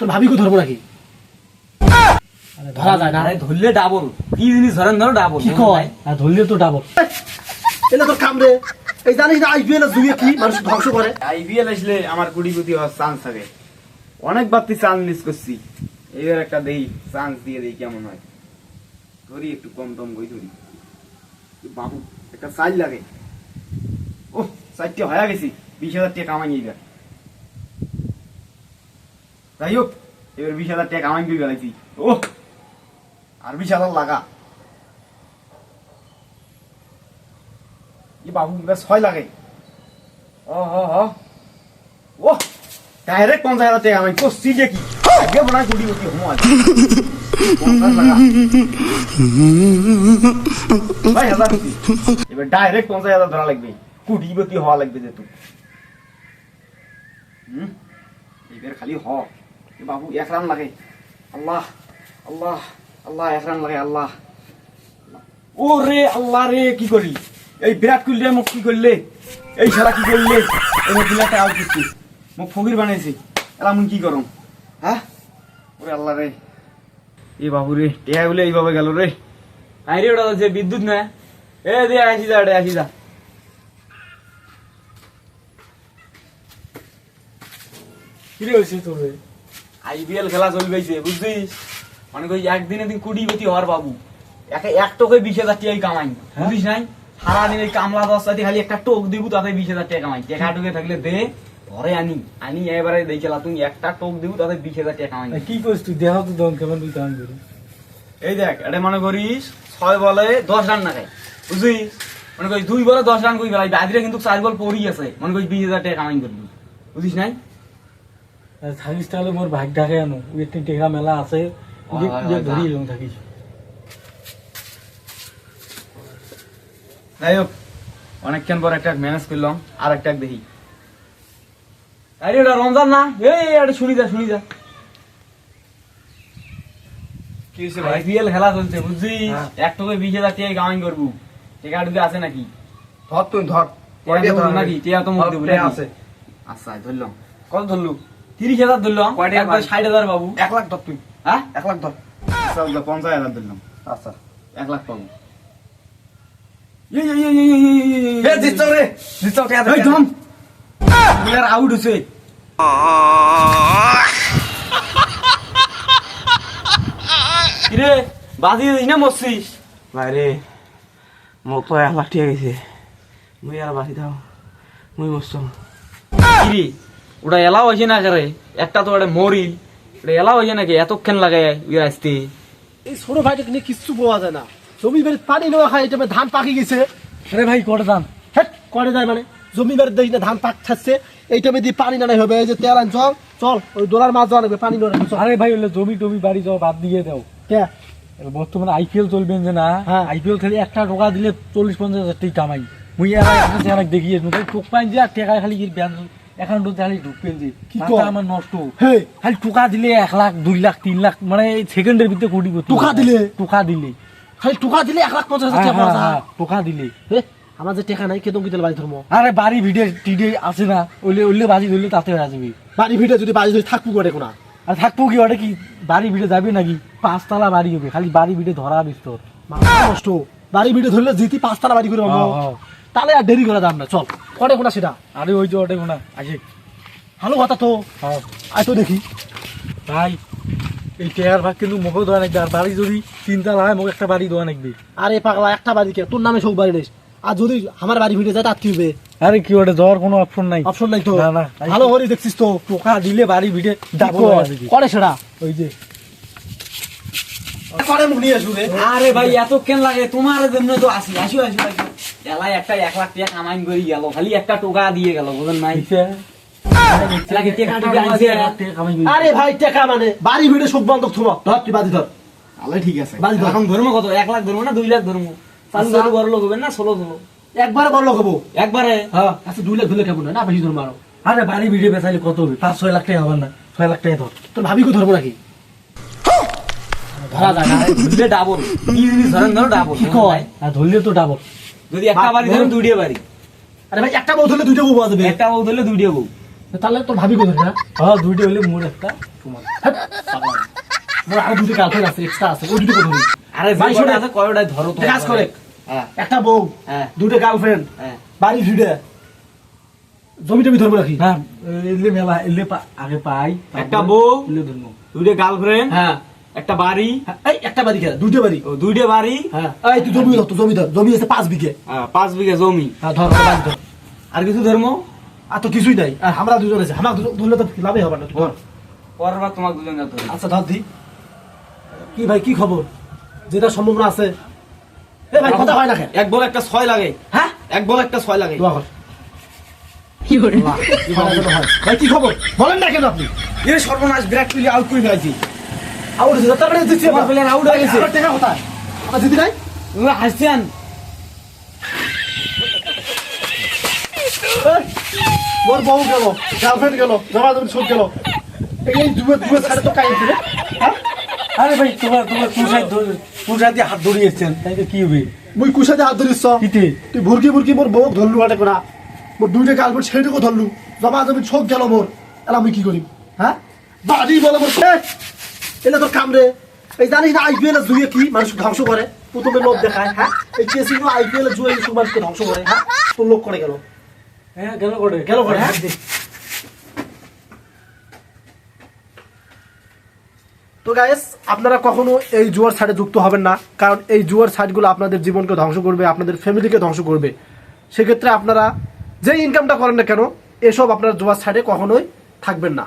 তোর ভাবিকে ধরবো নাকি? ধরা যায় না। ধরলে ডাবল কি জিনিস ধরেন ধরো ডাবল কি কয়? ধরলে তো ডাবল। এটা তোর কাম রে। এই জানিস না আইপিএল এর যুগে কি মানুষ ধ্বংস করে? আইপিএল আসলে আমার কোটিপতি হওয়ার চান্স থাকে। অনেকবার তুই চান্স মিস করছি, এবার একটা দেই চান্স দিয়ে দেই কেমন হয়। ধরি একটু কম টম কই ধরি। বাবু একটা চাল লাগে। ও চারটে হয়ে গেছি, 20,000 টাকা কামাই এবার। যাই হোক এবার 20,000 টাকা কামাই করে গেলাইছি। ও আর 20,000 লাগা। বাবু এবার 6 লাগে। ও ডাইরেক্ট 50,000 টাকা কামাই করছি যে কি আগে বড় কোটিপতি হমো আজ। 50 লাগা ভাই হাজার এবার ডাইরেক্ট 50,000 ধরা লাগবে, কোটিপতি হওয়া লাগবে যে তুই। এবার খালি হ বাবু 1 রান লাগে। আল্লাহ আল্লাহ আল্লাহ 1 রান লাগে। আল্লাহ ও রে আল্লাহ রে, কি করি এই বিরাট কোহলি মুখ কি করলে, এই সারা কি করলে, এই মহিলাটা আউট করছিস, মুখ ফকির বানাইছি। এলা মুই কি করম? হ্যাঁ ওরে আল্লাহ রে, এ বাবু রে টেহা বলে এইভাবে গেল রে। আইরে ওটা যে বিদ্যুৎ না, এ দে আসি যা আসি যা। কি রে হইছে তোর? আইপিএল খেলা চলবেছে বুঝছিস, মানে কই একদিনে দিন কোটিপতি হওয়ার বাবু। এক টোকে 20,000 টাকা কামাই, বুঝিস নাই? সারাদিন এই কামলা 10 সাথে খালি একটা টোক দিব তাতে 20,000 টাকা কামাই। টাকা টোকে থাকলে দে ঘরে আনি এবারে দেখলা তুমি একটা টোক দিব তাতে 20,000 টাকা কামাই। কি করিস তুই? দেহ তো দম কেমন তুই কাম করিস? এই দেখ এটা মনে করিস 6 বলে 10 রান না খায়, বুঝছিস? মনে করিস 2 বলে 10 রান কই ফেলাই, আজকে কিন্তু 4 বল পড়ি আছে, মনে করিস 20,000 টাকা কামাই করবি, বুঝিস নাই? থাকিস তাহলে মোর ভাগ ঢাকে আনো, একটি টেকা মেলা আছে ধরি লং থাকিস। যাই হোক অনেকক্ষণ পর একটা ম্যানেজ করলাম, আর একটা দেখি। আরে ওটা রমজান না, এই এটা শুনি যা কি হয়েছে ভাই? আইপিএল খেলা চলছে বুঝছিস, এক টোকে 20,000 টাকা কামাই করবো। টেকা ঢুকে আছে নাকি? ধর তুই ধর নাকি টেকা তো মুখ দেবো আছে। আচ্ছা ধরলাম, কত ধরলু? 30,000 ধরলাম। 60,000 বাবু। 1 লাখ ধর তুই। হ্যাঁ 1 লাখ ধর। 50,000 ধরলাম। আচ্ছা 1 লাখ পাবো। আউট হচ্ছে কিরে, বাজি দিস না মরছিস? ভাইরে মোক তো 1 লাখ টাকা গেছে, মুই আর বাকি দাও মুই মরছম। কিরে ওটা এলাও হয়েছে না করে, একটা তো ওটা মরিল, ওটা এলাও হয়েছে নাকি এতক্ষণ লাগে আসতে? এই ছোট ভাইটাকে নিয়ে কিচ্ছু পাওয়া যায় না। জমি বাড়ি পানি নেওয়া খায়, এটা ধান পাকি গেছে। আরে ভাই কটে ধান করে যায় মানে জমি বাড়ি দেখি না ধান পাক ছাড়ছে, এইটা দিয়ে পানি নানাই হবে। এই যে তেরান চল চল ওই ডলার মাছ যাওয়া লাগবে, পানি নেওয়া। আরে ভাই ওগুলো জমি টমি বাড়ি যাওয়া বাদ দিয়ে দাও। কে বর্তমানে আইপিএল চলবেন যে না, আইপিএল খালি একটা টোকা দিলে 40-50,000 টাকা কামাই। মুই অনেক দেখিয়ে টোক পাই যে টেকা খালি অ্যাকাউন্টে খালি ঢুকবেন যে কি আমার নষ্ট। খালি টোকা দিলে 1 লাখ 2 লাখ 3 লাখ মানে সেকেন্ডের ভিতরে কোটিপতি। টোকা দিলে খালি টোকা দিলে 1,50,000 টাকা পাওয়া যায়। টোকা দিলে আমার যে টাকা নাই কেদম কি দিলে বাড়ি ধরবো? আরে বাড়ি ভিডিও টিডি আছে না, ওইলে বাজি ধরলে তাতে হয়ে যাবে। বাড়ি ভিডিও যদি বাজি ধরে থাকবো করে কোনা, আর থাকবো কি ওটা কি বাড়ি ভিডিও যাবে নাকি? 5 তলা বাড়ি হবে, খালি বাড়ি ভিডিও ধরা বিস্তর নষ্ট। বাড়ি ভিডিও ধরলে জিতি 5 তলা বাড়ি করে পাবো, তাহলে আর দেরি করা দাম না। চল কটে কোনা সেটা। আরে ওই যে ওটে কোনা আসে ভালো কথা তো। আয় তো দেখি ভাই এই টেয়ার ভাগ কিন্তু মুখে দেওয়া নাকবে, আর বাড়ি যদি 3 তলা হয় মুখে একটা বাড়ি দেওয়া নাকবে। আরে পাগলা একটা বাড়ি কে তোর নামে সব বাড়ি নেই, আর যদি আমার বাড়ি ভিডিও যায় তার কি হবে? আরে কি ওটা যাওয়ার কোনো অপশন নাই তো। না ভালো করে দেখছিস তো, টোকা দিলে বাড়ি ভিডিও করে সেটা ওই যে করে মুখ নিয়ে আসবে। আরে ভাই এতক্ষণ লাগে তোমার জন্য তো আসি এলাই একটা 1 লাখ টাকা কামাই করে গেল, খালি একটা টোকা দিয়ে গেল, বুঝলেন নাই? আরে ভাই টাকা মানে বাড়ি ভিডিও সব বন্ধ থুমা ধর তুই বাজি ধর। আলে ঠিক আছে বাজি ধর। এখন ধর্ম কত? 1 লাখ ধরবো না 2 লাখ ধরবো? চালু ধরো বড় লোক হবেন না 16 ধরো? একবারে বড় লোক হবো একবারে। হ্যাঁ আচ্ছা 2 লাখ ধরলে কেমন না বেশি ধরবো আরো। আরে বাড়ি ভিডিও বেচাইলে কত হবে? 5-6 লাখ টাকা হবে না? 6 লাখ টাকা ধর। তোর ভাবিকে ধরবো নাকি? ধরা যায় না। ধরলে ডাবল কি জিনিস ধরেন ধরো ডাবল। কি কয়? ধরলে তো ডাবল। যদি একটা বাড়ি ধরেন 2টা বাড়ি। আরে ভাই একটা বউ ধরলে 2টা বউ পাওয়া যাবে। একটা বউ ধরলে 2টা বউ। তাহলে তো ভাবি কোথায় না হ্যাঁ দুইটা হলে মোর একটা তোমার হ্যাট, পাগল। মোর আরো দুটো গার্লফ্রেন্ড আছে এক্সট্রা আছে ওই দুটো কোথায় আরে ভাই, ভাই শোনো। আছে কয়টাই ধরো তো কাজ করে হ্যাঁ একটা বউ হ্যাঁ দুটো গার্লফ্রেন্ড হ্যাঁ বাড়ি ভিড়ে জমি টমি ধরবো নাকি না এলে মেলা এলে আগে পাই একটা বউ এলে ধর্ম দুইটা গার্লফ্রেন্ড হ্যাঁ একটা বাড়ি হ্যাঁ, এই একটা বাড়ি খেলা দুটো বাড়ি ও দুইটা বাড়ি হ্যাঁ এই তুই জমি ধর তো জমি ধর জমি আছে 5 বিঘে 5 বিঘা জমি হ্যাঁ ধর ওটা বাড়ি ধর আর কিছু ধর্ম আর তো কিছুই নাই আর আমরা দুজন আছে আমরা দুজন ধরলে তো লাভই হবে না তুই ধর। পরের বার তোমাকে দুজন ধরে আচ্ছা ধর দি কি ভাই কি খবর যেটা সম্ভাবনা আছে এ ভাই কথা হয় না কেন এক বল একটা 6 লাগে হ্যাঁ এক বল একটা 6 লাগে দোয়া কর কি করে ভাই কি খবর বলেন না কেন আপনি এ সর্বনাশ বিরাট কোহলি আউট করে ফেলাইছি আউট হয়েছে তার মানে দিচ্ছি তোমার প্লেয়ার আউট হয়ে গেছে আমার টাকা কোথায় আমার দিদি নাই তোমরা হাসছেন এই, মোর বউ গেল গার্লফ্রেন্ড গেল জমা জমি সব গেল এই দুবে দুবে ছাড়ে তো কাই দিবে হ্যাঁ আরে ভাই তোমার তোমার কুসাই দিয়ে হাত ধরিয়েছেন তাই তো কি হবে মুই কুশাতে হাত ধরিস কিতে তুই ভুরকি ভুরকি মোর বউ ধরলু হাটে করা মোর দুইটা গার্লফ্রেন্ড সেইটুকু ধরলু জমা জমি সব গেল মোর এলা মুই কি করি হ্যাঁ বাড়ি বলে মোর এটা তোর কাম রে এই জানিস না আইপিএল এ জুয়ে কি মানুষ ধ্বংস করে প্রথমে লোক দেখায় হ্যাঁ এই কেসিনো আইপিএল এ জুয়ে কিছু মানুষকে ধ্বংস করে হ্যাঁ তোর লোক করে গেল হ্যাঁ গেল করে গেল করে হ্যাঁ তো গাইস আপনারা কখনো এই জুয়ার সাইডে যুক্ত হবেন না কারণ এই জুয়ার সাইটগুলো আপনাদের জীবনকে ধ্বংস করবে আপনাদের ফ্যামিলিকে ধ্বংস করবে সেক্ষেত্রে আপনারা যে ইনকামটা করেন না কেন এসব আপনার জুয়ার সাইডে কখনোই থাকবেন না